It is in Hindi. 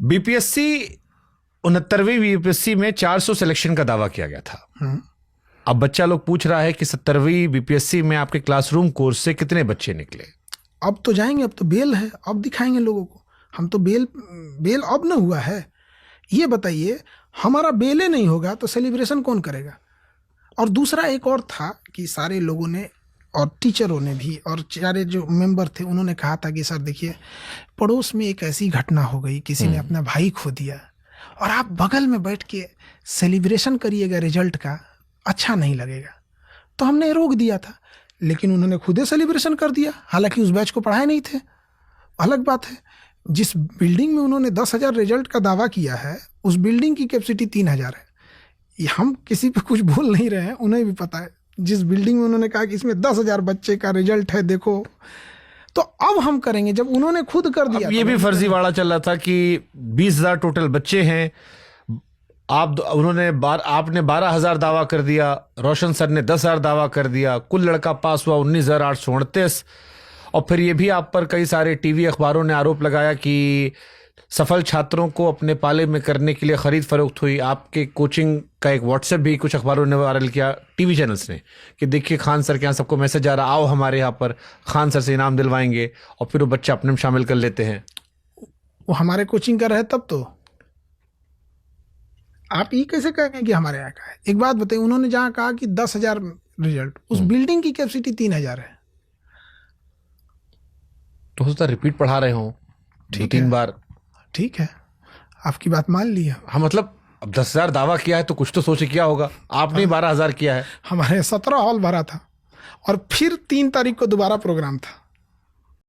बीपीएससी 69वीं बीपीएससी में 400 सिलेक्शन का दावा किया गया था। अब बच्चा लोग पूछ रहा है कि 70वीं बीपीएससी में आपके क्लासरूम कोर्स से कितने बच्चे निकले। अब तो जाएंगे, अब तो बेल है, अब दिखाएंगे लोगों को। हम तो बेल अब ना हुआ है। ये बताइए, हमारा बेले नहीं होगा तो सेलिब्रेशन कौन करेगा? और दूसरा एक और था कि सारे लोगों ने और टीचरों ने भी और सारे जो मेंबर थे उन्होंने कहा था कि सर देखिए, पड़ोस में एक ऐसी घटना हो गई, किसी ने अपना भाई खो दिया और आप बगल में बैठ के सेलिब्रेशन करिएगा रिजल्ट का, अच्छा नहीं लगेगा। तो हमने रोक दिया था, लेकिन उन्होंने खुद ही सेलिब्रेशन कर दिया। हालांकि उस बैच को पढ़ाए नहीं थे, अलग बात है। जिस बिल्डिंग में उन्होंने 10,000 रिजल्ट का दावा किया है, उस बिल्डिंग की कैपेसिटी 3,000 है। ये हम किसी पे कुछ बोल नहीं रहे हैं, उन्हें भी पता है। जिस बिल्डिंग में उन्होंने कहा कि इसमें 10,000 बच्चे का रिजल्ट है, देखो, तो अब हम करेंगे जब उन्होंने खुद कर दिया। ये भी फर्जीवाड़ा चल रहा था कि 20,000 टोटल बच्चे हैं, आपने 12,000 दावा कर दिया, रोशन सर ने 10,000 दावा कर दिया, कुल लड़का पास हुआ 19,838। और फिर ये भी आप पर कई सारे टीवी अखबारों ने आरोप लगाया कि सफल छात्रों को अपने पाले में करने के लिए खरीद फरोख्त हुई। आपके कोचिंग का एक व्हाट्सएप भी कुछ अखबारों ने वायरल किया, टीवी चैनल्स ने, कि देखिए खान सर के यहाँ सबको मैसेज आ रहा, आओ हमारे यहाँ पर, खान सर से इनाम दिलवाएंगे, और फिर वो बच्चे अपने में शामिल कर लेते हैं। वो हमारे कोचिंग का रहे तब तो आप ये कैसे कहेंगे कि हमारे यहाँ का है? एक बात बताइए, उन्होंने जहाँ कहा कि 10,000 रिजल्ट, उस बिल्डिंग की कैपेसिटी 3,000 है। तो हो सकता है रिपीट पढ़ा रहे हो 2-3 बार। ठीक है, आपकी बात मान ली है। हाँ, मतलब अब 10,000 दावा किया है तो कुछ तो सोचे किया होगा। आपने 12,000 किया है। हमारे 17 हॉल भरा था और फिर 3 तारीख को दोबारा प्रोग्राम था।